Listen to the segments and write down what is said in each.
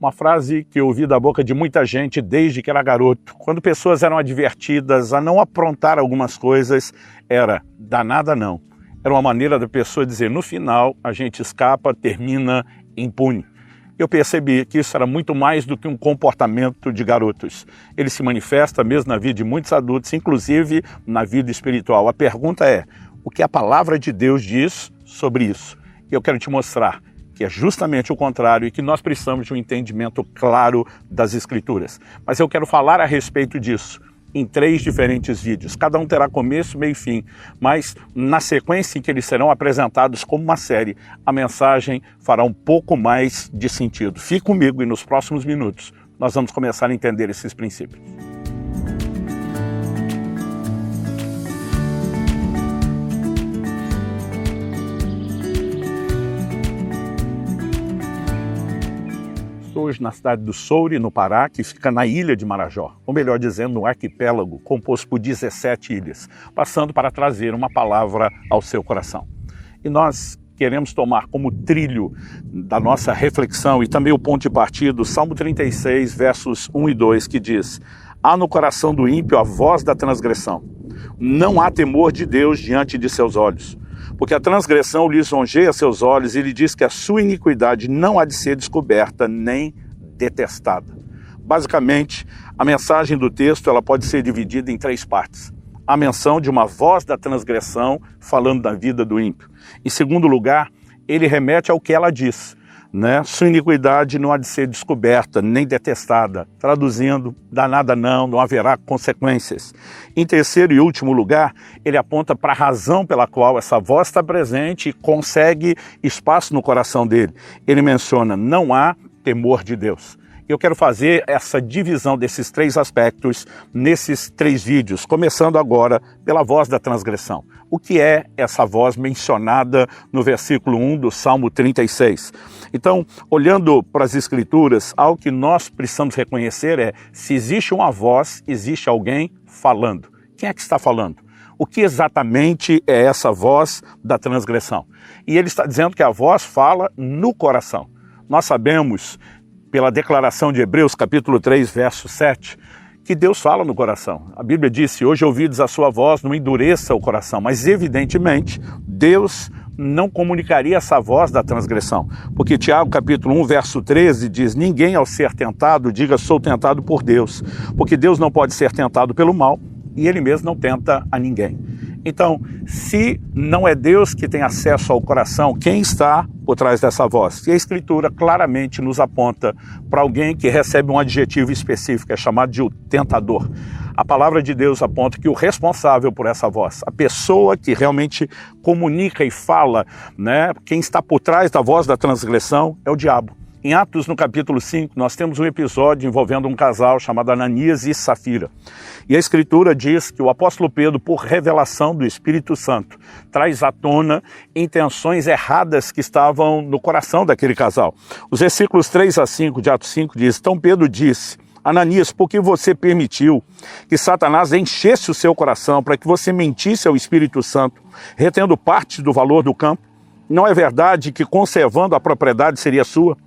Uma frase que eu ouvi da boca de muita gente desde que era garoto. Quando pessoas eram advertidas a não aprontar algumas coisas, era danada não. Era uma maneira da pessoa dizer, no final a gente escapa, termina impune. Eu percebi que isso era muito mais do que um comportamento de garotos. Ele se manifesta mesmo na vida de muitos adultos, inclusive na vida espiritual. A pergunta é, o que a palavra de Deus diz sobre isso? E eu quero te mostrar que é justamente o contrário e que nós precisamos de um entendimento claro das Escrituras. Mas eu quero falar a respeito disso em 3 diferentes vídeos. Cada um terá começo, meio e fim, mas na sequência em que eles serão apresentados como uma série, a mensagem fará um pouco mais de sentido. Fique comigo e nos próximos minutos nós vamos começar a entender esses princípios. Hoje na cidade do Soure, no Pará, que fica na ilha de Marajó, ou melhor dizendo, no arquipélago, composto por 17 ilhas, passando para trazer uma palavra ao seu coração. E nós queremos tomar como trilho da nossa reflexão e também o ponto de partida, o Salmo 36, versos 1 e 2, que diz: há no coração do ímpio a voz da transgressão, não há temor de Deus diante de seus olhos. Porque a transgressão lisonjeia seus olhos e lhe diz que a sua iniquidade não há de ser descoberta nem detestada. Basicamente, a mensagem do texto ela pode ser dividida em 3 partes. A menção de uma voz da transgressão falando da vida do ímpio. Em segundo lugar, ele remete ao que ela diz. Sua iniquidade não há de ser descoberta, nem detestada. Traduzindo, danada não haverá consequências. Em terceiro e último lugar, ele aponta para a razão pela qual essa voz está presente e consegue espaço no coração dele. Ele menciona, não há temor de Deus. Eu quero fazer essa divisão desses 3 aspectos nesses 3 vídeos, começando agora pela voz da transgressão. O que é essa voz mencionada no versículo 1 do Salmo 36? Então, olhando para as Escrituras, algo que nós precisamos reconhecer é, se existe uma voz, existe alguém falando. Quem é que está falando? O que exatamente é essa voz da transgressão? E ele está dizendo que a voz fala no coração. Nós sabemos, pela declaração de Hebreus, capítulo 3, verso 7, que Deus fala no coração. A Bíblia diz, se hoje ouvides a sua voz, não endureça o coração. Mas, evidentemente, Deus não comunicaria essa voz da transgressão. Porque Tiago, capítulo 1, verso 13, diz, ninguém ao ser tentado, diga, sou tentado por Deus. Porque Deus não pode ser tentado pelo mal e Ele mesmo não tenta a ninguém. Então, se não é Deus que tem acesso ao coração, quem está por trás dessa voz? E a Escritura claramente nos aponta para alguém que recebe um adjetivo específico, é chamado de o tentador. A palavra de Deus aponta que o responsável por essa voz, a pessoa que realmente comunica e fala, quem está por trás da voz da transgressão é o diabo. Em Atos, no capítulo 5, nós temos um episódio envolvendo um casal chamado Ananias e Safira. E a Escritura diz que o apóstolo Pedro, por revelação do Espírito Santo, traz à tona intenções erradas que estavam no coração daquele casal. Os versículos 3 a 5 de Atos 5 diz, então Pedro disse, Ananias, por que você permitiu que Satanás enchesse o seu coração para que você mentisse ao Espírito Santo, retendo parte do valor do campo? Não é verdade que conservando a propriedade seria sua?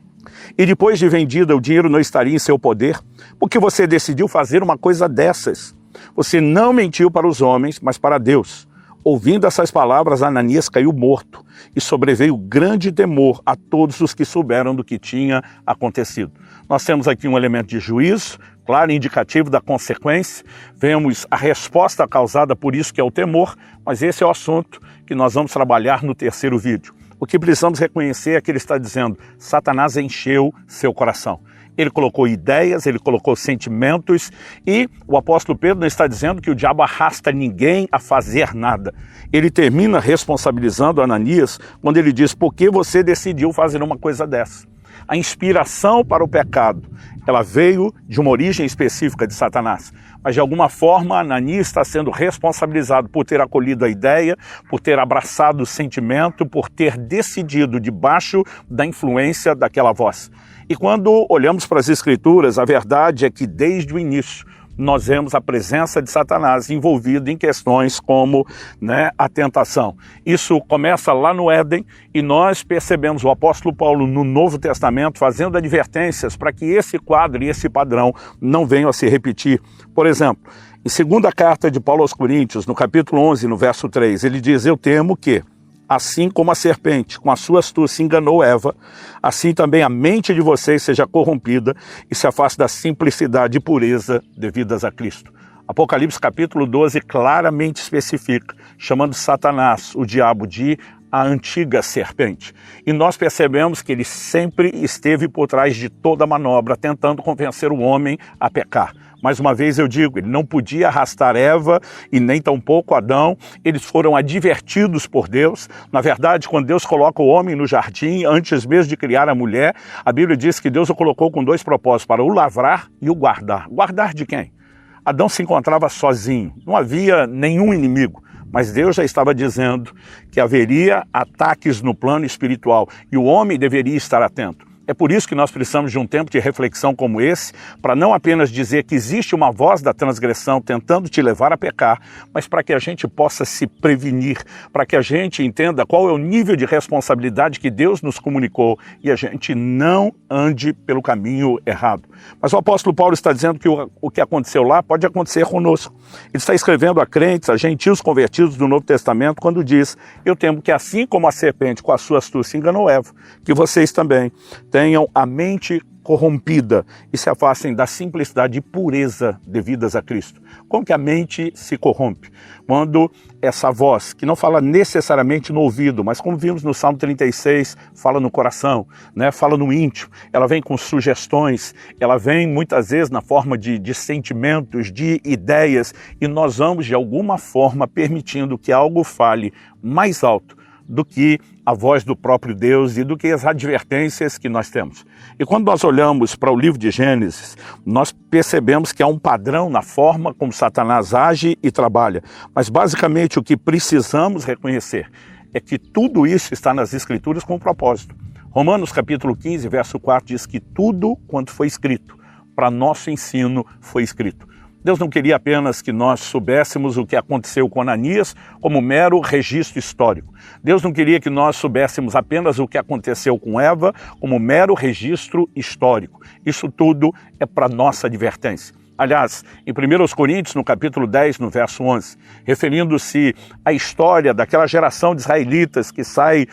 E depois de vendida, o dinheiro não estaria em seu poder? Porque você decidiu fazer uma coisa dessas. Você não mentiu para os homens, mas para Deus. Ouvindo essas palavras, Ananias caiu morto e sobreveio grande temor a todos os que souberam do que tinha acontecido. Nós temos aqui um elemento de juízo, claro, indicativo da consequência. Vemos a resposta causada por isso, que é o temor, mas esse é o assunto que nós vamos trabalhar no terceiro vídeo. O que precisamos reconhecer é que ele está dizendo, Satanás encheu seu coração. Ele colocou ideias, ele colocou sentimentos e o apóstolo Pedro não está dizendo que o diabo arrasta ninguém a fazer nada. Ele termina responsabilizando Ananias quando ele diz, por que você decidiu fazer uma coisa dessa? A inspiração para o pecado, ela veio de uma origem específica de Satanás. Mas de alguma forma Ananias está sendo responsabilizado por ter acolhido a ideia, por ter abraçado o sentimento, por ter decidido debaixo da influência daquela voz. E quando olhamos para as Escrituras, a verdade é que desde o início nós vemos a presença de Satanás envolvido em questões como, a tentação. Isso começa lá no Éden e nós percebemos o apóstolo Paulo no Novo Testamento fazendo advertências para que esse quadro e esse padrão não venham a se repetir. Por exemplo, em segunda carta de Paulo aos Coríntios, no capítulo 11, no verso 3, ele diz: eu temo que, assim como a serpente, com a sua astúcia, enganou Eva, assim também a mente de vocês seja corrompida e se afaste da simplicidade e pureza devidas a Cristo. Apocalipse capítulo 12 claramente especifica, chamando Satanás, o diabo, de a antiga serpente. E nós percebemos que ele sempre esteve por trás de toda a manobra, tentando convencer o homem a pecar. Mais uma vez eu digo, ele não podia arrastar Eva e nem tampouco Adão. Eles foram advertidos por Deus. Na verdade, quando Deus coloca o homem no jardim, antes mesmo de criar a mulher, a Bíblia diz que Deus o colocou com dois propósitos, para o lavrar e o guardar. Guardar de quem? Adão se encontrava sozinho, não havia nenhum inimigo. Mas Deus já estava dizendo que haveria ataques no plano espiritual e o homem deveria estar atento. É por isso que nós precisamos de um tempo de reflexão como esse, para não apenas dizer que existe uma voz da transgressão tentando te levar a pecar, mas para que a gente possa se prevenir, para que a gente entenda qual é o nível de responsabilidade que Deus nos comunicou e a gente não ande pelo caminho errado. Mas o apóstolo Paulo está dizendo que o que aconteceu lá pode acontecer conosco. Ele está escrevendo a crentes, a gentios convertidos do Novo Testamento, quando diz: eu temo que assim como a serpente com a sua astúcia enganou Eva, que vocês também tenham a mente corrompida e se afastem da simplicidade e pureza devidas a Cristo. Como que a mente se corrompe? Quando essa voz, que não fala necessariamente no ouvido, mas como vimos no Salmo 36, fala no coração, fala no íntimo, ela vem com sugestões, ela vem muitas vezes na forma de sentimentos, de ideias, e nós vamos de alguma forma permitindo que algo fale mais alto do que a voz do próprio Deus e do que as advertências que nós temos. E quando nós olhamos para o livro de Gênesis, nós percebemos que há um padrão na forma como Satanás age e trabalha. Mas basicamente o que precisamos reconhecer é que tudo isso está nas Escrituras com um propósito. Romanos capítulo 15, verso 4 diz que tudo quanto foi escrito, para nosso ensino foi escrito. Deus não queria apenas que nós soubéssemos o que aconteceu com Ananias como mero registro histórico. Deus não queria que nós soubéssemos apenas o que aconteceu com Eva como mero registro histórico. Isso tudo é para nossa advertência. Aliás, em 1 Coríntios, no capítulo 10, no verso 11, referindo-se à história daquela geração de israelitas que sai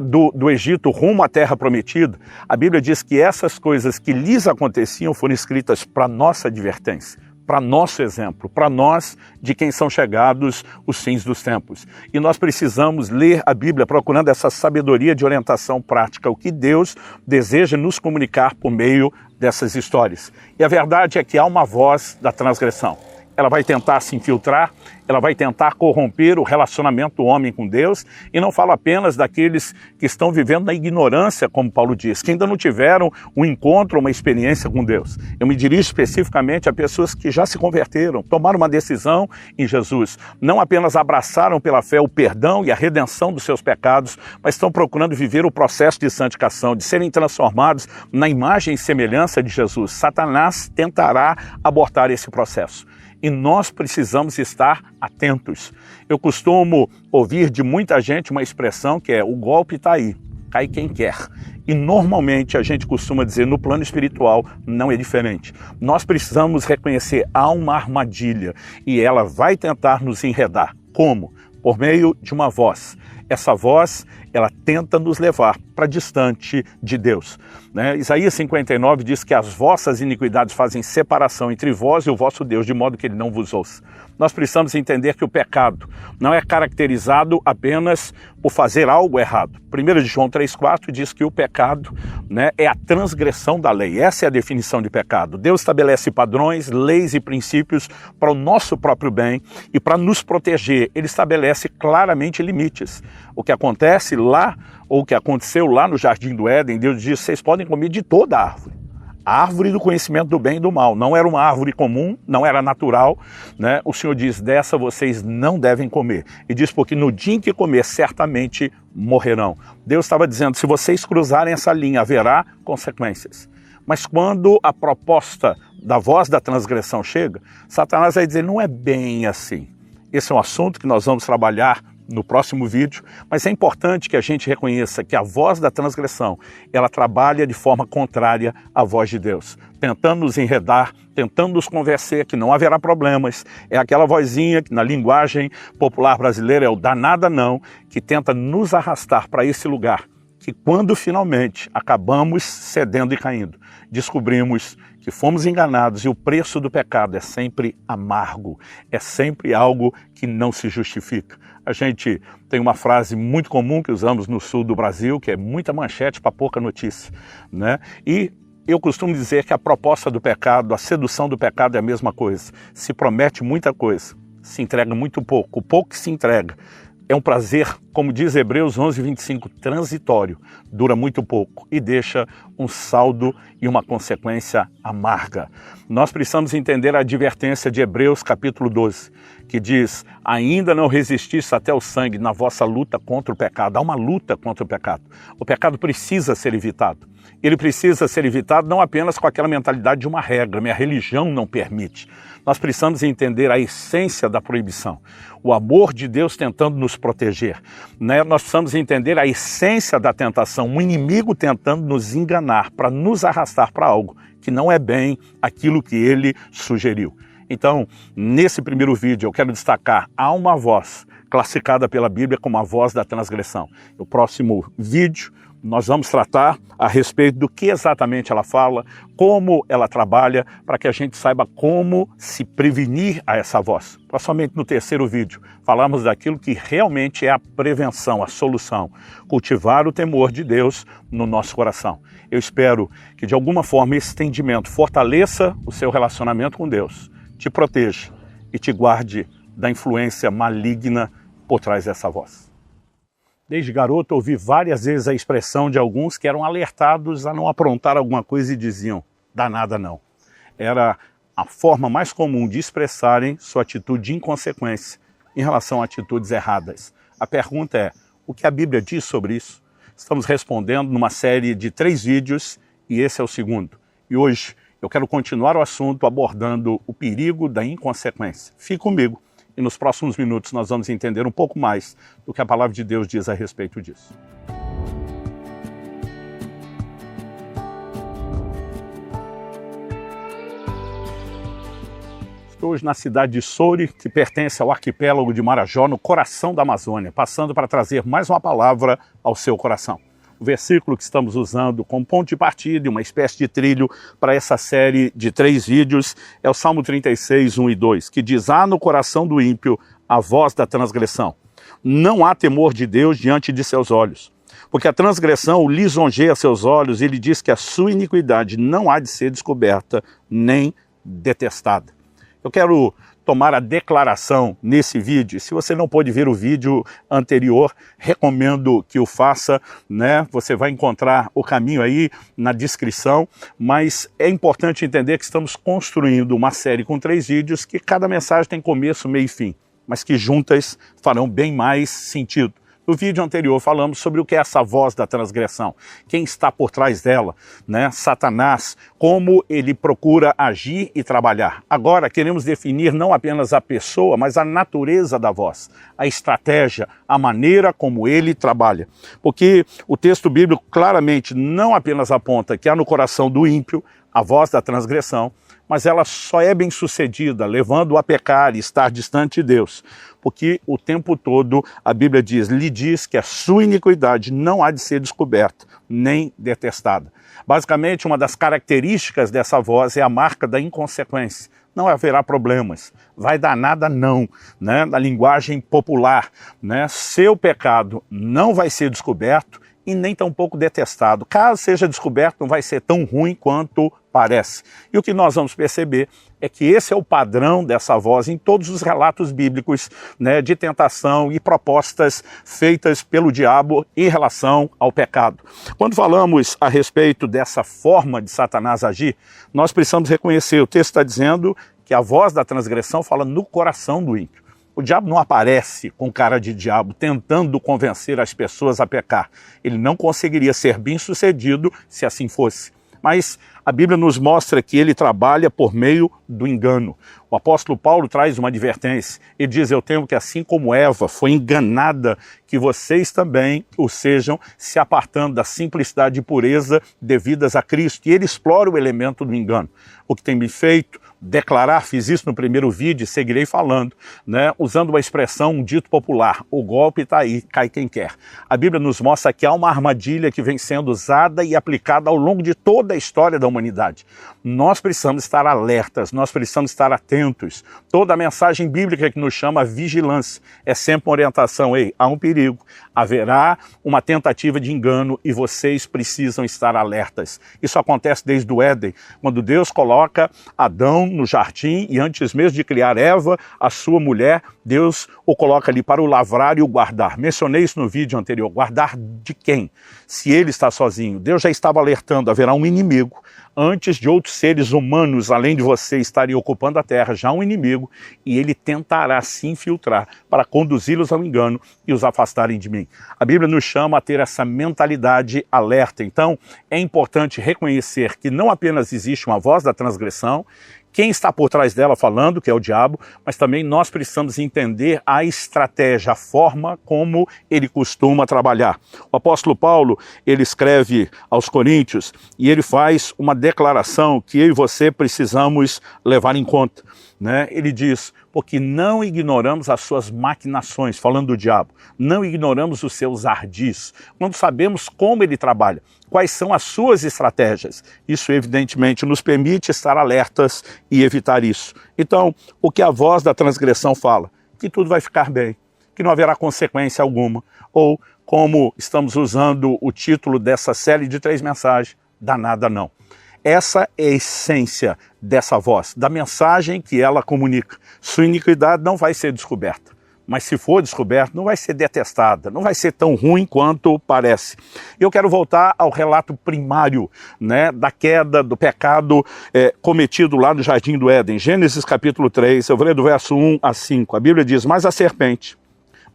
do Egito rumo à terra prometida, a Bíblia diz que essas coisas que lhes aconteciam foram escritas para nossa advertência, para nosso exemplo, para nós de quem são chegados os fins dos tempos. E nós precisamos ler a Bíblia procurando essa sabedoria de orientação prática, o que Deus deseja nos comunicar por meio dessas histórias. E a verdade é que há uma voz da transgressão. Ela vai tentar se infiltrar, ela vai tentar corromper o relacionamento do homem com Deus, e não falo apenas daqueles que estão vivendo na ignorância, como Paulo diz, que ainda não tiveram um encontro, uma experiência com Deus. Eu me dirijo especificamente a pessoas que já se converteram, tomaram uma decisão em Jesus, não apenas abraçaram pela fé o perdão e a redenção dos seus pecados, mas estão procurando viver o processo de santificação, de serem transformados na imagem e semelhança de Jesus. Satanás tentará abortar esse processo. E nós precisamos estar atentos. Eu costumo ouvir de muita gente uma expressão que é: o golpe está aí, cai quem quer. E normalmente a gente costuma dizer no plano espiritual não é diferente. Nós precisamos reconhecer há uma armadilha e ela vai tentar nos enredar. Como? Por meio de uma voz. Essa voz, ela tenta nos levar para distante de Deus. Isaías 59 diz que as vossas iniquidades fazem separação entre vós e o vosso Deus, de modo que ele não vos ouça. Nós precisamos entender que o pecado não é caracterizado apenas por fazer algo errado. 1 João 3,4 diz que o pecado é a transgressão da lei. Essa é a definição de pecado. Deus estabelece padrões, leis e princípios para o nosso próprio bem e para nos proteger. Ele estabelece claramente limites. O que acontece lá, ou o que aconteceu lá no Jardim do Éden, Deus diz: vocês podem comer de toda a árvore. A árvore do conhecimento do bem e do mal. Não era uma árvore comum, não era natural. O Senhor diz: dessa vocês não devem comer. E diz: porque no dia em que comer, certamente morrerão. Deus estava dizendo: se vocês cruzarem essa linha, haverá consequências. Mas quando a proposta da voz da transgressão chega, Satanás vai dizer, não é bem assim. Esse é um assunto que nós vamos trabalhar no próximo vídeo, mas é importante que a gente reconheça que a voz da transgressão, ela trabalha de forma contrária à voz de Deus, tentando nos enredar, tentando nos convencer que não haverá problemas. É aquela vozinha que na linguagem popular brasileira é o danada não, que tenta nos arrastar para esse lugar, que quando finalmente acabamos cedendo e caindo, descobrimos que fomos enganados e o preço do pecado é sempre amargo, é sempre algo que não se justifica. A gente tem uma frase muito comum que usamos no sul do Brasil, que é muita manchete para pouca notícia, né? E eu costumo dizer que a proposta do pecado, a sedução do pecado é a mesma coisa. Se promete muita coisa, se entrega muito pouco. O pouco que se entrega é um prazer, como diz Hebreus 11:25, transitório, dura muito pouco e deixa um saldo e uma consequência amarga. Nós precisamos entender a advertência de Hebreus capítulo 12, que diz, ainda não resistisse até o sangue na vossa luta contra o pecado. Há uma luta contra o pecado. O pecado precisa ser evitado. Ele precisa ser evitado não apenas com aquela mentalidade de uma regra, minha religião não permite. Nós precisamos entender a essência da proibição, o amor de Deus tentando nos proteger, né? Nós precisamos entender a essência da tentação, um inimigo tentando nos enganar para nos arrastar para algo que não é bem aquilo que ele sugeriu. Então, nesse primeiro vídeo eu quero destacar, há uma voz classificada pela Bíblia como a voz da transgressão. No próximo vídeo nós vamos tratar a respeito do que exatamente ela fala, como ela trabalha, para que a gente saiba como se prevenir a essa voz. Para somente no terceiro vídeo falarmos daquilo que realmente é a prevenção, a solução, cultivar o temor de Deus no nosso coração. Eu espero que de alguma forma esse entendimento fortaleça o seu relacionamento com Deus, te proteja e te guarde da influência maligna por trás dessa voz. Desde garoto ouvi várias vezes a expressão de alguns que eram alertados a não aprontar alguma coisa e diziam, danada não. Era a forma mais comum de expressarem sua atitude de inconsequência em relação a atitudes erradas. A pergunta é, o que a Bíblia diz sobre isso? Estamos respondendo numa série de 3 vídeos e esse é o segundo. E hoje eu quero continuar o assunto abordando o perigo da inconsequência. Fique comigo. E nos próximos minutos nós vamos entender um pouco mais do que a palavra de Deus diz a respeito disso. Estou hoje na cidade de Soure, que pertence ao arquipélago de Marajó, no coração da Amazônia, passando para trazer mais uma palavra ao seu coração. O versículo que estamos usando como ponto de partida e uma espécie de trilho para essa série de 3 vídeos é o Salmo 36, 1 e 2, que diz, há no coração do ímpio a voz da transgressão. Não há temor de Deus diante de seus olhos, porque a transgressão o lisonjeia seus olhos e ele diz que a sua iniquidade não há de ser descoberta nem detestada. Eu quero tomar a declaração nesse vídeo. Se você não pôde ver o vídeo anterior, recomendo que o faça, né? Você vai encontrar o caminho aí na descrição, mas é importante entender que estamos construindo uma série com 3 vídeos que cada mensagem tem começo, meio e fim, mas que juntas farão bem mais sentido. No vídeo anterior falamos sobre o que é essa voz da transgressão, quem está por trás dela, né? Satanás, como ele procura agir e trabalhar. Agora queremos definir não apenas a pessoa, mas a natureza da voz, a estratégia, a maneira como ele trabalha. Porque o texto bíblico claramente não apenas aponta que há no coração do ímpio a voz da transgressão, mas ela só é bem sucedida, levando-o a pecar e estar distante de Deus. Porque o tempo todo a Bíblia diz, lhe diz que a sua iniquidade não há de ser descoberta, nem detestada. Basicamente, uma das características dessa voz é a marca da inconsequência. Não haverá problemas, vai dar nada não, né? Na linguagem popular, né? Seu pecado não vai ser descoberto e nem tampouco detestado. Caso seja descoberto, não vai ser tão ruim quanto parece. E o que nós vamos perceber é que esse é o padrão dessa voz em todos os relatos bíblicos, né, de tentação e propostas feitas pelo diabo em relação ao pecado. Quando falamos a respeito dessa forma de Satanás agir, nós precisamos reconhecer, o texto está dizendo que a voz da transgressão fala no coração do ímpio. O diabo não aparece com cara de diabo tentando convencer as pessoas a pecar. Ele não conseguiria ser bem-sucedido se assim fosse. Mas A Bíblia nos mostra que ele trabalha por meio do engano. O apóstolo Paulo traz uma advertência. Ele diz, eu temo que assim como Eva foi enganada, que vocês também o sejam, se apartando da simplicidade e pureza devidas a Cristo. E ele explora o elemento do engano. O que tem me feito declarar, fiz isso no primeiro vídeo e seguirei falando, né, usando uma expressão, um dito popular, o golpe está aí, cai quem quer. A Bíblia nos mostra que há uma armadilha que vem sendo usada e aplicada ao longo de toda a história da humanidade. Nós precisamos estar alertas, nós precisamos estar atentos. Toda a mensagem bíblica que nos chama a vigilância é sempre uma orientação, ei, há um perigo, haverá uma tentativa de engano e vocês precisam estar alertas. Isso acontece desde o Éden, quando Deus coloca Adão no jardim e antes mesmo de criar Eva, a sua mulher, Deus o coloca ali para o lavrar e o guardar. Mencionei isso no vídeo anterior. Guardar de quem? Se ele está sozinho. Deus já estava alertando, haverá um inimigo. Antes de outros seres humanos, além de você, estarem ocupando a terra, já há um inimigo, e ele tentará se infiltrar para conduzi-los ao engano e os afastarem de mim. A Bíblia nos chama a ter essa mentalidade alerta. Então, é importante reconhecer que não apenas existe uma voz da transgressão, quem está por trás dela falando, que é o diabo, mas também nós precisamos entender a estratégia, a forma como ele costuma trabalhar. O apóstolo Paulo, ele escreve aos Coríntios e ele faz uma declaração que eu e você precisamos levar em conta, né? Ele diz, porque não ignoramos as suas maquinações, falando do diabo, não ignoramos os seus ardis, quando sabemos como ele trabalha, quais são as suas estratégias. Isso, evidentemente, nos permite estar alertas e evitar isso. Então, o que a voz da transgressão fala? Que tudo vai ficar bem, que não haverá consequência alguma, ou, como estamos usando o título dessa série de 3 mensagens, dá nada não. Essa é a essência dessa voz, da mensagem que ela comunica. Sua iniquidade não vai ser descoberta, mas se for descoberta, não vai ser detestada, não vai ser tão ruim quanto parece. Eu quero voltar ao relato primário, né, da queda, do pecado cometido lá no Jardim do Éden. Gênesis capítulo 3, eu vou ler do verso 1 a 5. A Bíblia diz, mas a serpente,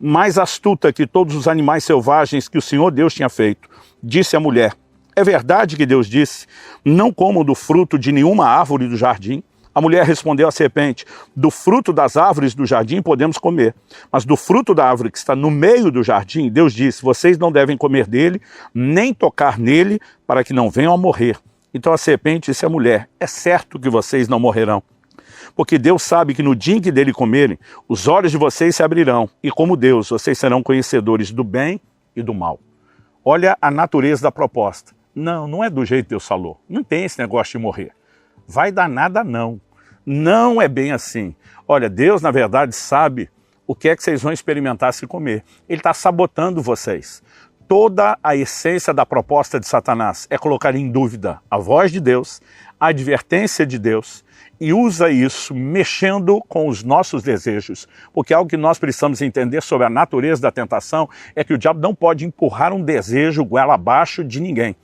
mais astuta que todos os animais selvagens que o Senhor Deus tinha feito, disse à mulher, é verdade que Deus disse, não comam do fruto de nenhuma árvore do jardim? A mulher respondeu à serpente, do fruto das árvores do jardim podemos comer, mas do fruto da árvore que está no meio do jardim, Deus disse, vocês não devem comer dele, nem tocar nele, para que não venham a morrer. Então a serpente disse à mulher, é certo que vocês não morrerão, porque Deus sabe que no dia em que dele comerem, os olhos de vocês se abrirão, e como Deus, vocês serão conhecedores do bem e do mal. Olha a natureza da proposta. Não, não é do jeito que Deus falou. Não tem esse negócio de morrer. Vai dar nada não. Não é bem assim. Olha, Deus, na verdade, sabe o que é que vocês vão experimentar se comer. Ele está sabotando vocês. Toda a essência da proposta de Satanás é colocar em dúvida a voz de Deus, a advertência de Deus, e usa isso mexendo com os nossos desejos. Porque algo que nós precisamos entender sobre a natureza da tentação é que o diabo não pode empurrar um desejo goela abaixo de ninguém.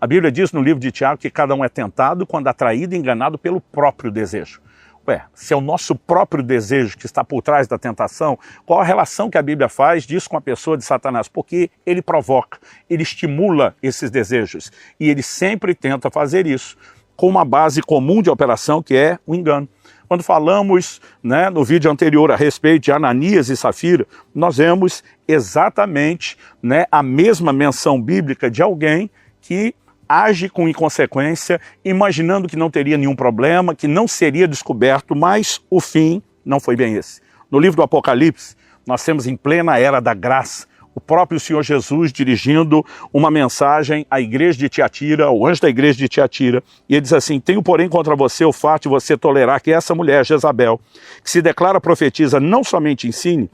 A Bíblia diz no livro de Tiago que cada um é tentado quando atraído e enganado pelo próprio desejo. Se é o nosso próprio desejo que está por trás da tentação, qual a relação que a Bíblia faz disso com a pessoa de Satanás? Porque ele provoca, ele estimula esses desejos e ele sempre tenta fazer isso com uma base comum de operação que é o engano. Quando falamos, né, no vídeo anterior a respeito de Ananias e Safira, nós vemos exatamente, né, a mesma menção bíblica de alguém que age com inconsequência, imaginando que não teria nenhum problema, que não seria descoberto, mas o fim não foi bem esse. No livro do Apocalipse, nós temos em plena era da graça, o próprio Senhor Jesus dirigindo uma mensagem à igreja de Tiatira, ao anjo da igreja de Tiatira, e ele diz assim, tenho porém contra você o fato de você tolerar que essa mulher, Jezabel, que se declara profetiza, não somente ensine,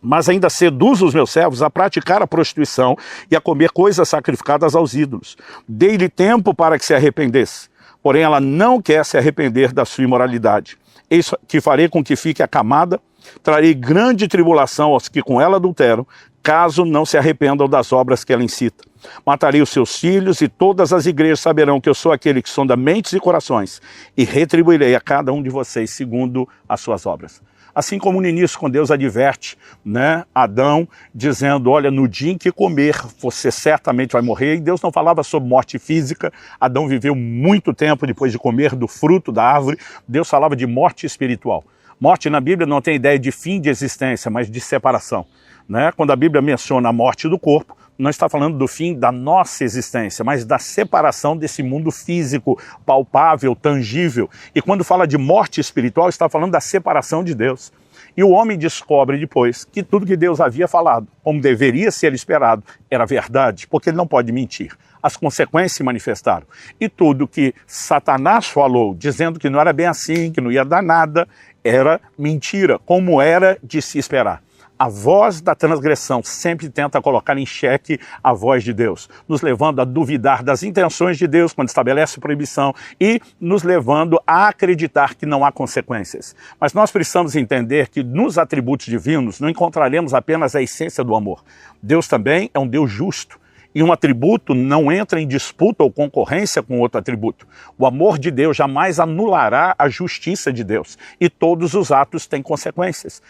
mas ainda seduz os meus servos a praticar a prostituição e a comer coisas sacrificadas aos ídolos. Dei-lhe tempo para que se arrependesse, porém ela não quer se arrepender da sua imoralidade. Eis que farei com que fique acamada, trarei grande tribulação aos que com ela adulteram, caso não se arrependam das obras que ela incita. Matarei os seus filhos e todas as igrejas saberão que eu sou aquele que sonda mentes e corações e retribuirei a cada um de vocês segundo as suas obras. Assim como no início, quando Deus adverte, né, Adão, dizendo, olha, no dia em que comer, você certamente vai morrer. E Deus não falava sobre morte física. Adão viveu muito tempo depois de comer do fruto da árvore. Deus falava de morte espiritual. Morte na Bíblia não tem ideia de fim de existência, mas de separação, né? Quando a Bíblia menciona a morte do corpo, não está falando do fim da nossa existência, mas da separação desse mundo físico, palpável, tangível. E quando fala de morte espiritual, está falando da separação de Deus. E o homem descobre depois que tudo que Deus havia falado, como deveria ser esperado, era verdade, porque ele não pode mentir. As consequências se manifestaram. E tudo que Satanás falou, dizendo que não era bem assim, que não ia dar nada, era mentira, como era de se esperar. A voz da transgressão sempre tenta colocar em xeque a voz de Deus, nos levando a duvidar das intenções de Deus quando estabelece proibição e nos levando a acreditar que não há consequências. Mas nós precisamos entender que nos atributos divinos não encontraremos apenas a essência do amor. Deus também é um Deus justo. E um atributo não entra em disputa ou concorrência com outro atributo. O amor de Deus jamais anulará a justiça de Deus. E todos os atos têm consequências.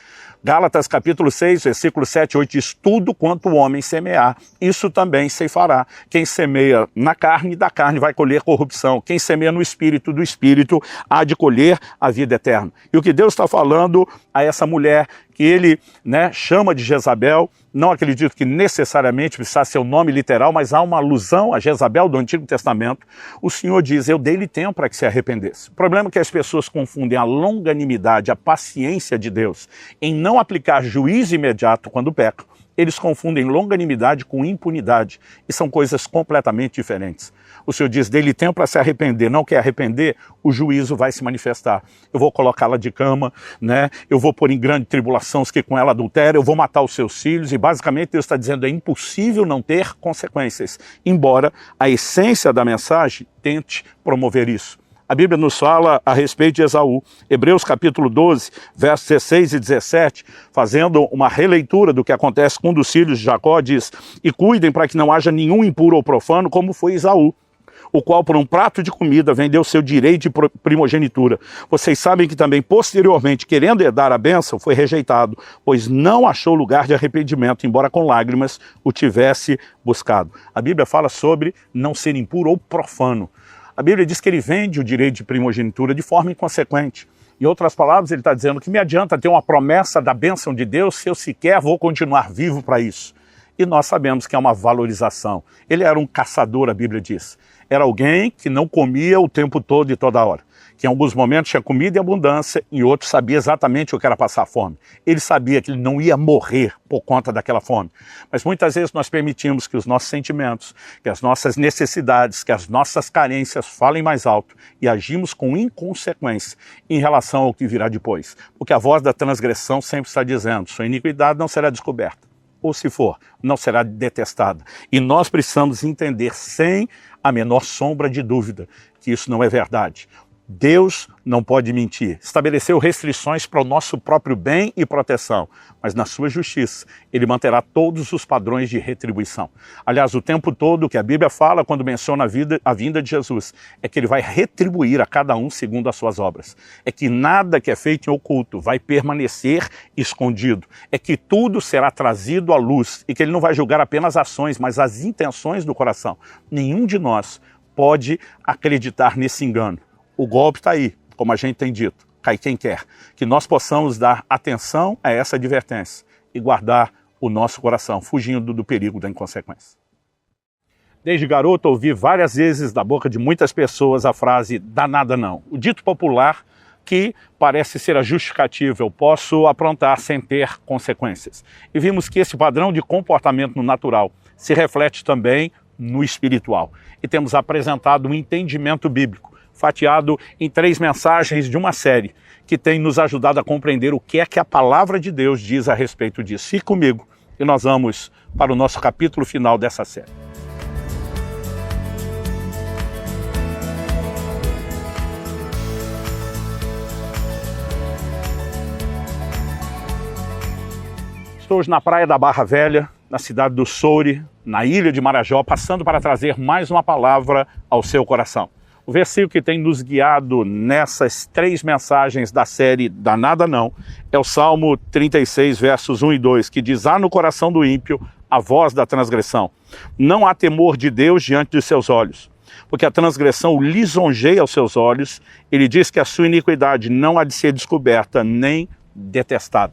Gálatas capítulo 6, versículo 7 e 8 diz, tudo quanto o homem semear, isso também ceifará. Quem semeia na carne, da carne vai colher corrupção. Quem semeia no espírito, do espírito há de colher a vida eterna. E o que Deus está falando a essa mulher que ele, né, chama de Jezabel, não acredito que necessariamente precisasse ser o nome literal, mas há uma alusão a Jezabel do Antigo Testamento. O Senhor diz, eu dei-lhe tempo para que se arrependesse. O problema é que as pessoas confundem a longanimidade, a paciência de Deus, em não aplicar juízo imediato quando pecam. Eles confundem longanimidade com impunidade, e são coisas completamente diferentes. O Senhor diz, dê-lhe tempo para se arrepender. Não quer arrepender? O juízo vai se manifestar. Eu vou colocá-la de cama, né? Eu vou pôr em grande tribulação os que com ela adulteram, eu vou matar os seus filhos, e basicamente Deus está dizendo, é impossível não ter consequências, embora a essência da mensagem tente promover isso. A Bíblia nos fala a respeito de Esaú. Hebreus capítulo 12, versos 16 e 17, fazendo uma releitura do que acontece com um dos filhos de Jacó, diz, e cuidem para que não haja nenhum impuro ou profano, como foi Esaú, o qual por um prato de comida vendeu seu direito de primogenitura. Vocês sabem que também posteriormente, querendo herdar a bênção, foi rejeitado, pois não achou lugar de arrependimento, embora com lágrimas o tivesse buscado. A Bíblia fala sobre não ser impuro ou profano. A Bíblia diz que ele vende o direito de primogenitura de forma inconsequente. Em outras palavras, ele está dizendo que me adianta ter uma promessa da bênção de Deus se eu sequer vou continuar vivo para isso. E nós sabemos que é uma valorização. Ele era um caçador, a Bíblia diz. Era alguém que não comia o tempo todo e toda hora. Que em alguns momentos tinha comida em abundância, em outros sabia exatamente o que era passar fome. Ele sabia que ele não ia morrer por conta daquela fome. Mas muitas vezes nós permitimos que os nossos sentimentos, que as nossas necessidades, que as nossas carências falem mais alto e agimos com inconsequência em relação ao que virá depois. Porque a voz da transgressão sempre está dizendo, sua iniquidade não será descoberta. Ou se for, não será detestada. E nós precisamos entender sem a menor sombra de dúvida que isso não é verdade. Deus não pode mentir. Estabeleceu restrições para o nosso próprio bem e proteção, mas na sua justiça ele manterá todos os padrões de retribuição. Aliás, o tempo todo que a Bíblia fala quando menciona a vinda de Jesus é que ele vai retribuir a cada um segundo as suas obras. É que nada que é feito em oculto vai permanecer escondido. É que tudo será trazido à luz e que ele não vai julgar apenas ações, mas as intenções do coração. Nenhum de nós pode acreditar nesse engano. O golpe está aí, como a gente tem dito, cai quem quer. Que nós possamos dar atenção a essa advertência e guardar o nosso coração, fugindo do perigo da inconsequência. Desde garoto ouvi várias vezes da boca de muitas pessoas a frase "dá nada não". O dito popular que parece ser a justificativa, eu posso aprontar sem ter consequências. E vimos que esse padrão de comportamento no natural se reflete também no espiritual. E temos apresentado um entendimento bíblico, fatiado em 3 mensagens de uma série, que tem nos ajudado a compreender o que é que a palavra de Deus diz a respeito disso. Fique comigo e nós vamos para o nosso capítulo final dessa série. Estou hoje na praia da Barra Velha, na cidade do Soure, na ilha de Marajó, passando para trazer mais uma palavra ao seu coração. O versículo que tem nos guiado nessas 3 mensagens da série Dá Nada Não é o Salmo 36, versos 1 e 2, que diz: há no coração do ímpio a voz da transgressão. Não há temor de Deus diante de seus olhos, porque a transgressão o lisonjeia aos seus olhos. Ele diz que a sua iniquidade não há de ser descoberta nem detestada.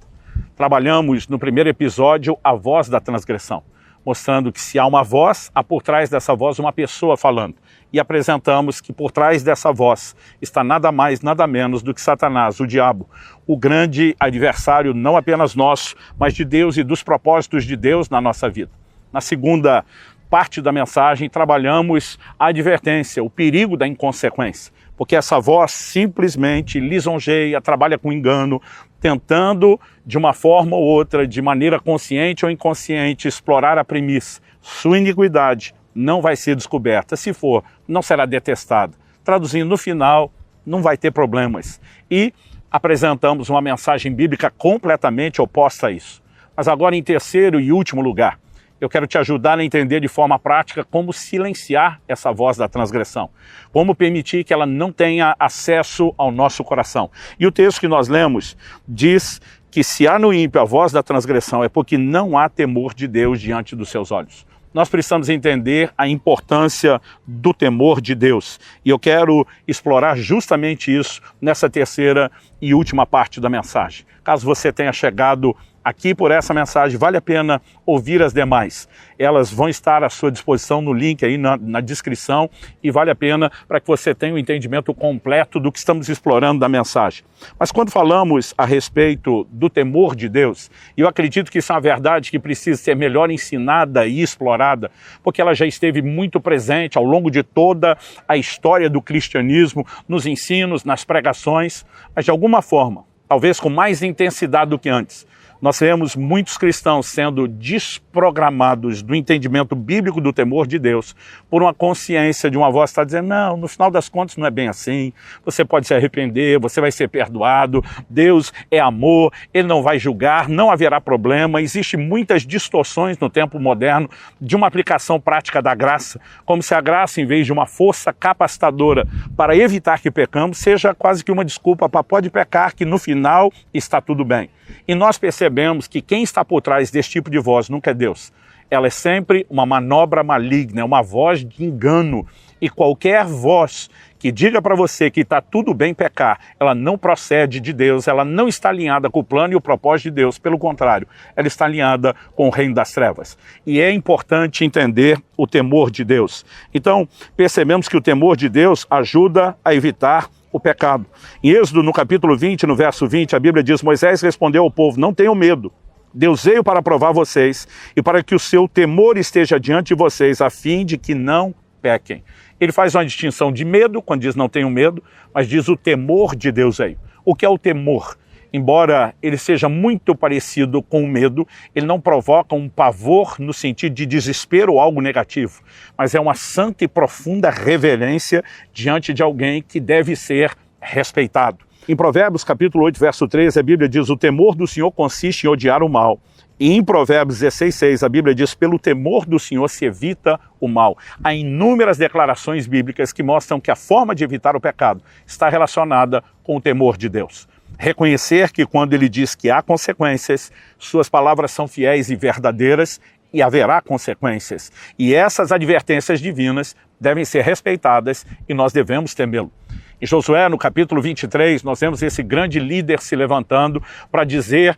Trabalhamos no primeiro episódio a voz da transgressão, mostrando que se há uma voz, há por trás dessa voz uma pessoa falando. E apresentamos que por trás dessa voz está nada mais, nada menos do que Satanás, o diabo, o grande adversário não apenas nosso, mas de Deus e dos propósitos de Deus na nossa vida. Na segunda parte da mensagem, trabalhamos a advertência, o perigo da inconsequência, porque essa voz simplesmente lisonjeia, trabalha com engano, tentando, de uma forma ou outra, de maneira consciente ou inconsciente, explorar a premissa: sua iniquidade não vai ser descoberta. Se for, não será detestada. Traduzindo, no final, não vai ter problemas. E apresentamos uma mensagem bíblica completamente oposta a isso. Mas agora, em terceiro e último lugar, eu quero te ajudar a entender de forma prática como silenciar essa voz da transgressão, como permitir que ela não tenha acesso ao nosso coração. E o texto que nós lemos diz que se há no ímpio a voz da transgressão é porque não há temor de Deus diante dos seus olhos. Nós precisamos entender a importância do temor de Deus. E eu quero explorar justamente isso nessa terceira e última parte da mensagem. Caso você tenha chegado aqui por essa mensagem, vale a pena ouvir as demais. Elas vão estar à sua disposição no link aí na descrição e vale a pena para que você tenha o entendimento completo do que estamos explorando da mensagem. Mas quando falamos a respeito do temor de Deus, e eu acredito que isso é uma verdade que precisa ser melhor ensinada e explorada, porque ela já esteve muito presente ao longo de toda a história do cristianismo, nos ensinos, nas pregações, mas de alguma forma, talvez com mais intensidade do que antes, nós vemos muitos cristãos sendo desprogramados do entendimento bíblico do temor de Deus por uma consciência de uma voz que está dizendo: não, no final das contas não é bem assim, você pode se arrepender, você vai ser perdoado, Deus é amor, Ele não vai julgar, não haverá problema. Existem muitas distorções no tempo moderno de uma aplicação prática da graça, como se a graça, em vez de uma força capacitadora para evitar que pecamos, seja quase que uma desculpa para pode pecar, que no final está tudo bem. E nós percebemos que quem está por trás desse tipo de voz nunca é Deus. Ela é sempre uma manobra maligna, é uma voz de engano. E qualquer voz que diga para você que está tudo bem pecar, ela não procede de Deus, ela não está alinhada com o plano e o propósito de Deus. Pelo contrário, ela está alinhada com o reino das trevas. E é importante entender o temor de Deus. Então, percebemos que o temor de Deus ajuda a evitar o pecado. Em Êxodo, no capítulo 20, no verso 20, a Bíblia diz: Moisés respondeu ao povo: não tenham medo, Deus veio para provar vocês e para que o seu temor esteja diante de vocês, a fim de que não pequem. Ele faz uma distinção de medo, quando diz não tenham medo, mas diz o temor de Deus veio. O que é o temor? Embora ele seja muito parecido com o medo, ele não provoca um pavor no sentido de desespero ou algo negativo, mas é uma santa e profunda reverência diante de alguém que deve ser respeitado. Em Provérbios capítulo 8, verso 13, a Bíblia diz: o temor do Senhor consiste em odiar o mal. E em Provérbios 16:6, a Bíblia diz: pelo temor do Senhor se evita o mal. Há inúmeras declarações bíblicas que mostram que a forma de evitar o pecado está relacionada com o temor de Deus. Reconhecer que quando ele diz que há consequências, suas palavras são fiéis e verdadeiras e haverá consequências. E essas advertências divinas devem ser respeitadas e nós devemos temê-lo. Em Josué, no capítulo 23, nós vemos esse grande líder se levantando para dizer,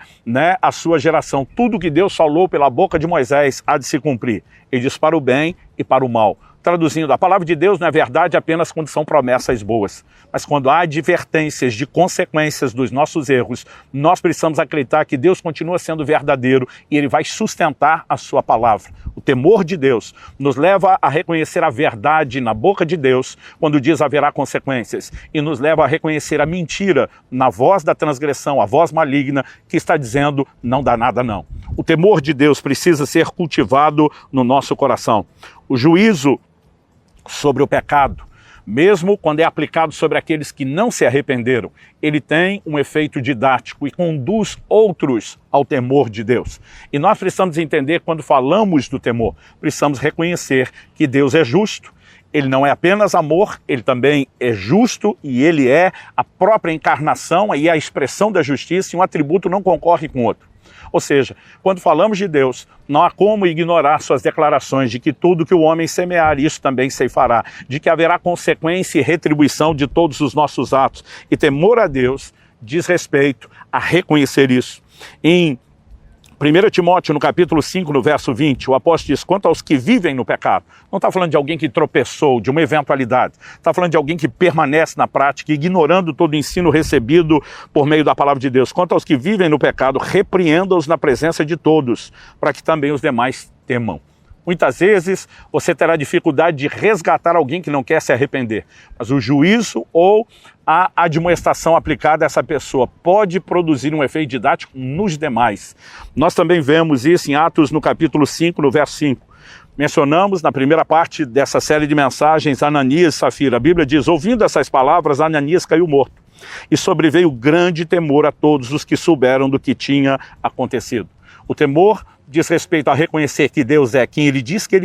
à sua geração: tudo que Deus falou pela boca de Moisés há de se cumprir. Ele diz para o bem e para o mal. Traduzindo, a palavra de Deus não é verdade apenas quando são promessas boas, mas quando há advertências de consequências dos nossos erros, nós precisamos acreditar que Deus continua sendo verdadeiro e Ele vai sustentar a sua palavra. O temor de Deus nos leva a reconhecer a verdade na boca de Deus quando diz haverá consequências, e nos leva a reconhecer a mentira na voz da transgressão, a voz maligna que está dizendo não dá nada não. O temor de Deus precisa ser cultivado no nosso coração. O juízo sobre o pecado, mesmo quando é aplicado sobre aqueles que não se arrependeram, ele tem um efeito didático e conduz outros ao temor de Deus. E nós precisamos entender, quando falamos do temor, precisamos reconhecer que Deus é justo, Ele não é apenas amor, ele também é justo e ele é a própria encarnação, aí a expressão da justiça, e um atributo não concorre com o outro. Ou seja, quando falamos de Deus, não há como ignorar suas declarações de que tudo que o homem semear, isso também ceifará, de que haverá consequência e retribuição de todos os nossos atos. E temor a Deus diz respeito a reconhecer isso. Em 1 Timóteo, no capítulo 5, no verso 20, o apóstolo diz, quanto aos que vivem no pecado, não está falando de alguém que tropeçou, de uma eventualidade, está falando de alguém que permanece na prática, ignorando todo o ensino recebido por meio da palavra de Deus. Quanto aos que vivem no pecado, repreenda-os na presença de todos, para que também os demais temam. Muitas vezes você terá dificuldade de resgatar alguém que não quer se arrepender, mas o juízo ou a admoestação aplicada a essa pessoa pode produzir um efeito didático nos demais. Nós também vemos isso em Atos no capítulo 5, no verso 5. Mencionamos na primeira parte dessa série de mensagens Ananias e Safira. A Bíblia diz, ouvindo essas palavras, Ananias caiu morto. E sobreveio grande temor a todos os que souberam do que tinha acontecido. O temor diz respeito a reconhecer que Deus é quem Ele diz que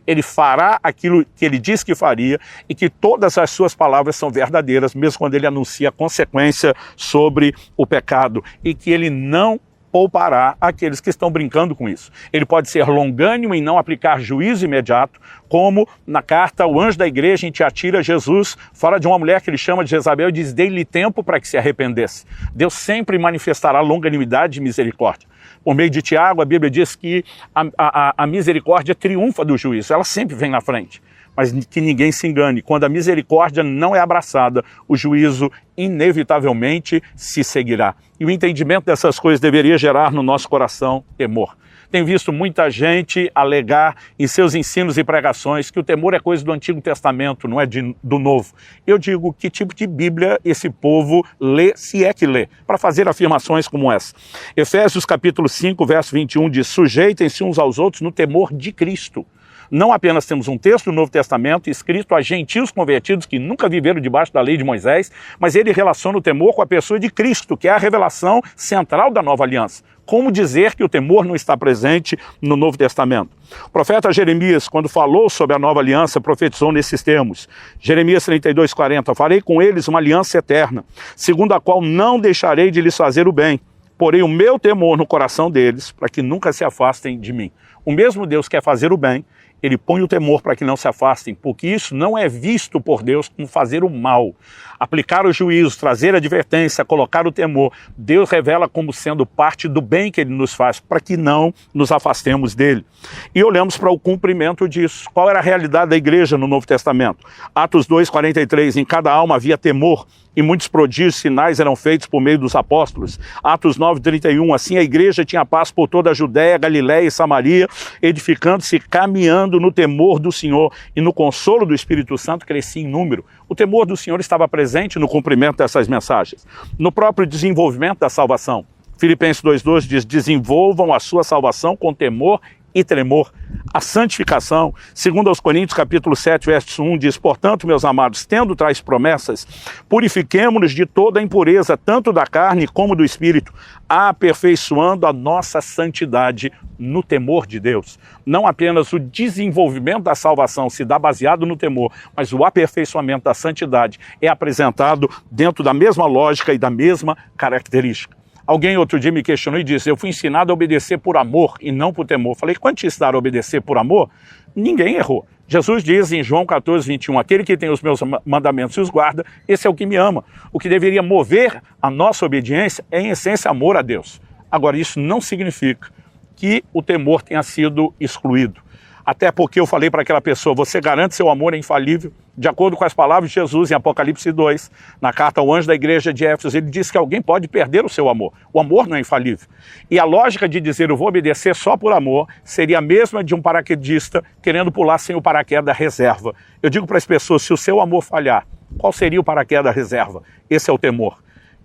Ele fará aquilo que Ele diz que faria e que todas as suas palavras são verdadeiras, mesmo quando Ele anuncia a consequência sobre o pecado, e que Ele não poupará aqueles que estão brincando com isso. Ele pode ser longânimo em não aplicar juízo imediato, como na carta o anjo da igreja em Tiatira, Jesus fala de uma mulher que ele chama de Jezabel e diz, dei-lhe tempo para que se arrependesse. Deus sempre manifestará longanimidade e misericórdia. Por meio de Tiago, a Bíblia diz que a misericórdia triunfa do juízo, ela sempre vem na frente. Mas que ninguém se engane, quando a misericórdia não é abraçada, o juízo inevitavelmente se seguirá. E o entendimento dessas coisas deveria gerar no nosso coração temor. Tenho visto muita gente alegar em seus ensinos e pregações que o temor é coisa do Antigo Testamento, não é do Novo. Eu digo, que tipo de Bíblia esse povo lê, se é que lê, para fazer afirmações como essa? Efésios capítulo 5, verso 21 diz, sujeitem-se uns aos outros no temor de Cristo. Não apenas temos um texto do Novo Testamento escrito a gentios convertidos que nunca viveram debaixo da lei de Moisés, mas ele relaciona o temor com a pessoa de Cristo, que é a revelação central da nova aliança. Como dizer que o temor não está presente no Novo Testamento? O profeta Jeremias, quando falou sobre a nova aliança, profetizou nesses termos. Jeremias 32:40, farei com eles uma aliança eterna, segundo a qual não deixarei de lhes fazer o bem. Porém o meu temor no coração deles, para que nunca se afastem de mim. O mesmo Deus quer fazer o bem, ele põe o temor para que não se afastem, porque isso não é visto por Deus como fazer o mal. Aplicar o juízo, trazer a advertência, colocar o temor, Deus revela como sendo parte do bem que Ele nos faz, para que não nos afastemos dele. E olhamos para o cumprimento disso. Qual era a realidade da igreja no Novo Testamento? Atos 2:43, em cada alma havia temor, e muitos prodígios e sinais eram feitos por meio dos apóstolos. Atos 9:31, assim a igreja tinha paz por toda a Judéia, Galiléia e Samaria, edificando-se e caminhando no temor do Senhor e no consolo do Espírito Santo crescia em número. O temor do Senhor estava presente no cumprimento dessas mensagens, no próprio desenvolvimento da salvação. Filipenses 2:2 diz, desenvolvam a sua salvação com temor e tremor. A santificação, segundo aos Coríntios capítulo 7, verso 1, diz, portanto, meus amados, tendo tais promessas, purifiquemo-nos de toda a impureza, tanto da carne como do espírito, aperfeiçoando a nossa santidade no temor de Deus. Não apenas o desenvolvimento da salvação se dá baseado no temor, mas o aperfeiçoamento da santidade é apresentado dentro da mesma lógica e da mesma característica. Alguém outro dia me questionou e disse, eu fui ensinado a obedecer por amor e não por temor. Falei, quando te ensinaram a obedecer por amor, ninguém errou. Jesus diz em João 14:21, aquele que tem os meus mandamentos e os guarda, esse é o que me ama. O que deveria mover a nossa obediência é, em essência, amor a Deus. Agora, isso não significa que o temor tenha sido excluído. Até porque eu falei para aquela pessoa, você garante seu amor é infalível, de acordo com as palavras de Jesus em Apocalipse 2, na carta ao anjo da igreja de Éfeso, ele diz que alguém pode perder o seu amor. O amor não é infalível. E a lógica de dizer eu vou obedecer só por amor seria a mesma de um paraquedista querendo pular sem o paraquedas da reserva. Eu digo para as pessoas, se o seu amor falhar, qual seria o paraquedas da reserva? Esse é o temor.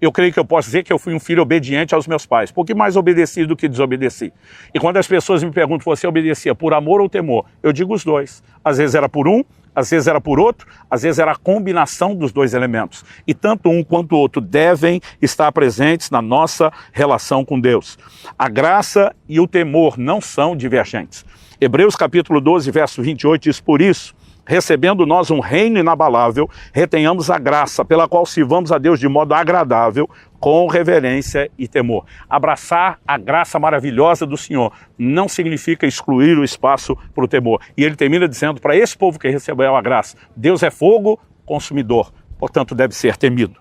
Eu creio que eu posso dizer que eu fui um filho obediente aos meus pais, porque mais obedeci do que desobedeci. E quando as pessoas me perguntam, você obedecia por amor ou temor? Eu digo os dois. Às vezes era por um, às vezes era por outro, às vezes era a combinação dos dois elementos. E tanto um quanto o outro devem estar presentes na nossa relação com Deus. A graça e o temor não são divergentes. Hebreus capítulo 12, verso 28 diz, por isso, recebendo nós um reino inabalável, retenhamos a graça pela qual sirvamos a Deus de modo agradável, com reverência e temor. Abraçar a graça maravilhosa do Senhor não significa excluir o espaço para o temor. E ele termina dizendo para esse povo que recebeu a graça: Deus é fogo consumidor, portanto deve ser temido.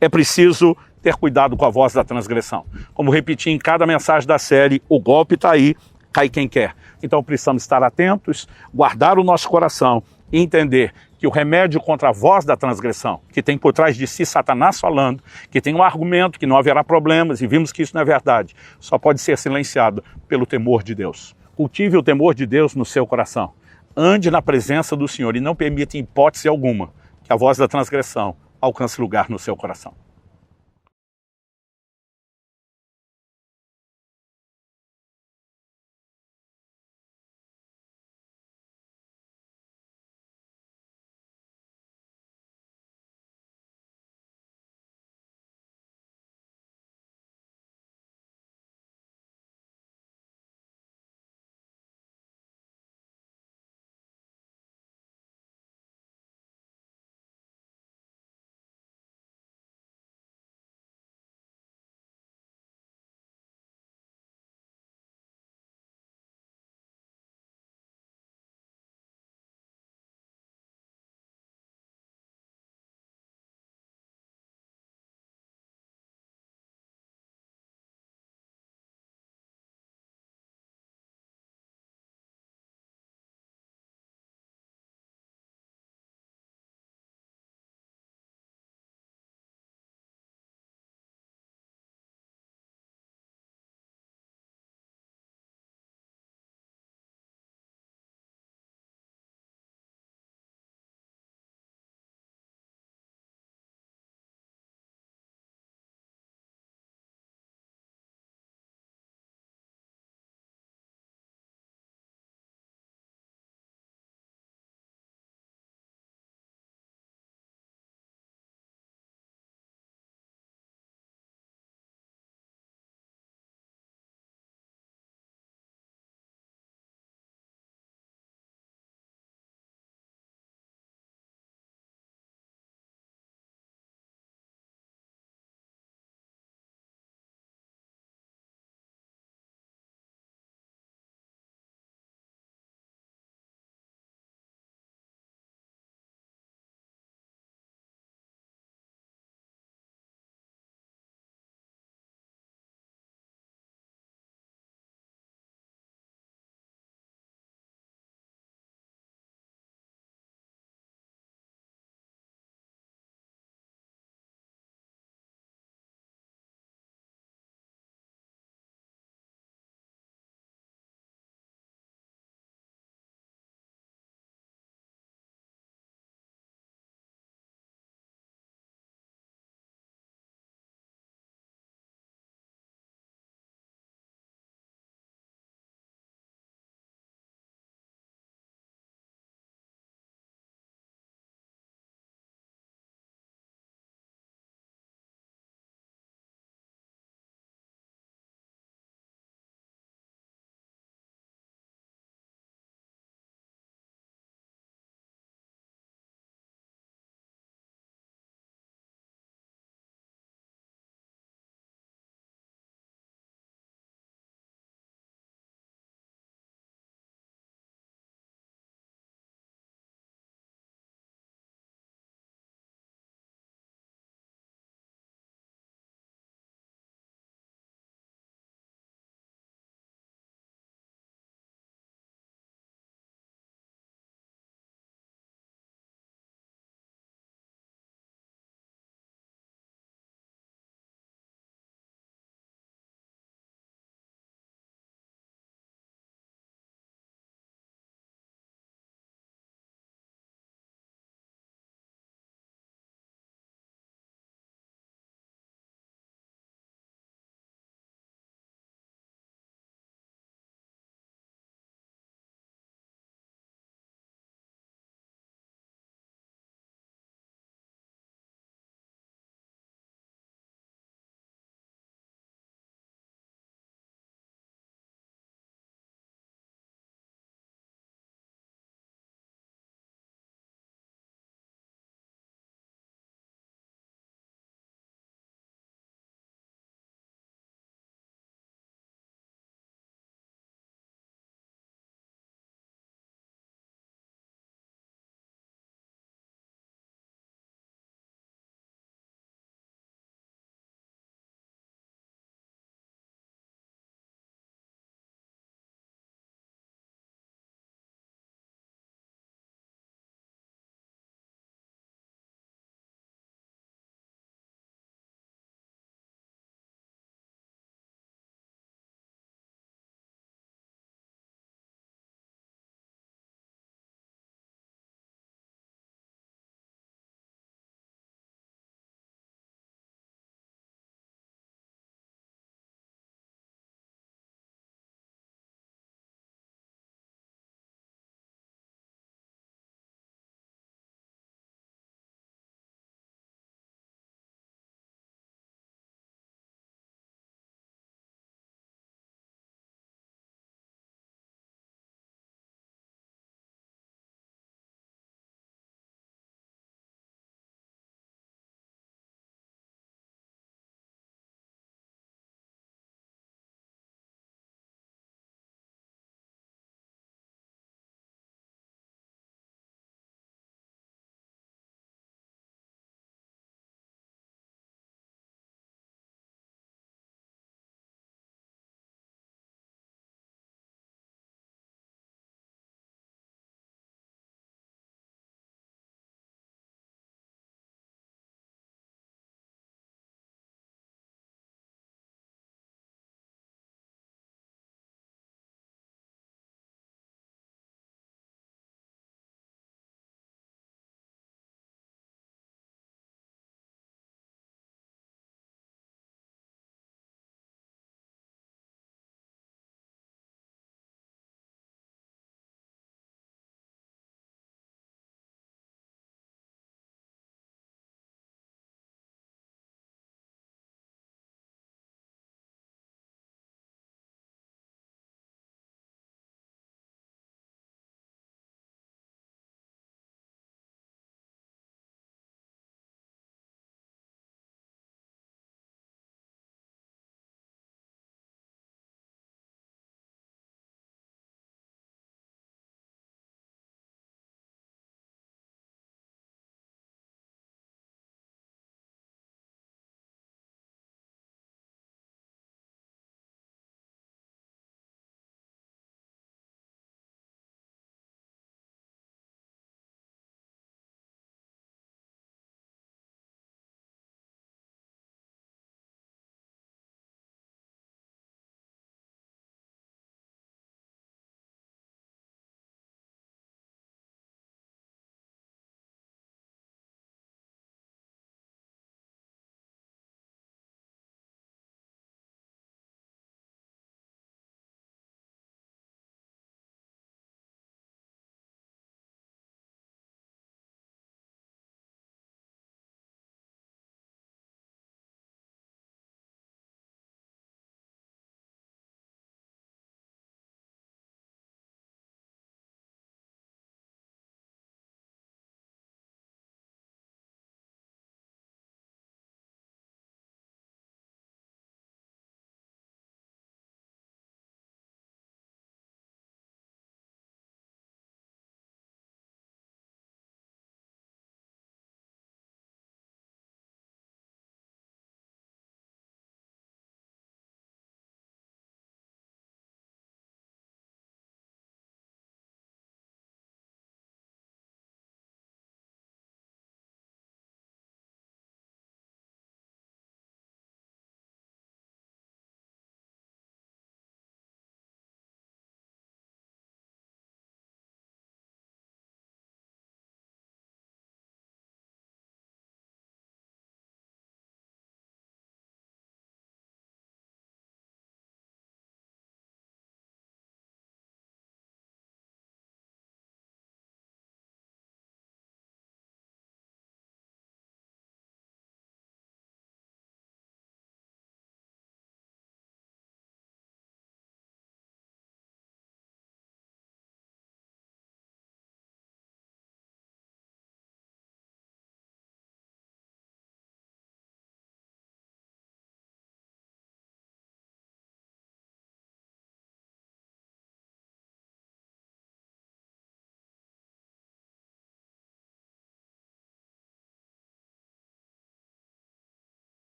É preciso ter cuidado com a voz da transgressão. Como repeti em cada mensagem da série, o golpe está aí, cai quem quer. Então precisamos estar atentos, guardar o nosso coração e entender que o remédio contra a voz da transgressão, que tem por trás de si Satanás falando, que tem um argumento que não haverá problemas, e vimos que isso não é verdade, só pode ser silenciado pelo temor de Deus. Cultive o temor de Deus no seu coração. Ande na presença do Senhor e não permita em hipótese alguma que a voz da transgressão alcance lugar no seu coração.